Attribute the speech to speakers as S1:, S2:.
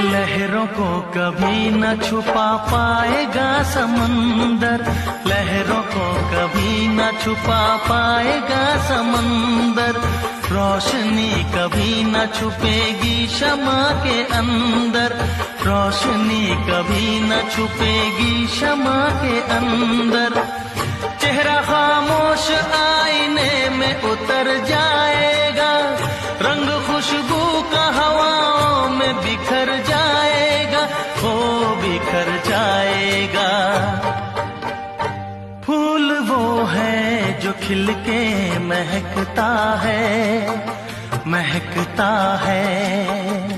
S1: लहरों को कभी न छुपा पाएगा समंदर, लहरों को कभी न छुपा पाएगा समंदर। रोशनी कभी न छुपेगी शमा के अंदर, रोशनी कभी न छुपेगी शमा के अंदर। चेहरा खामोश आईने में उतर जाएगा, रंग खुशबू का हवाओं में बिखर जाएगा, हो बिखर जाएगा। फूल वो है जो खिल के महकता है, महकता है।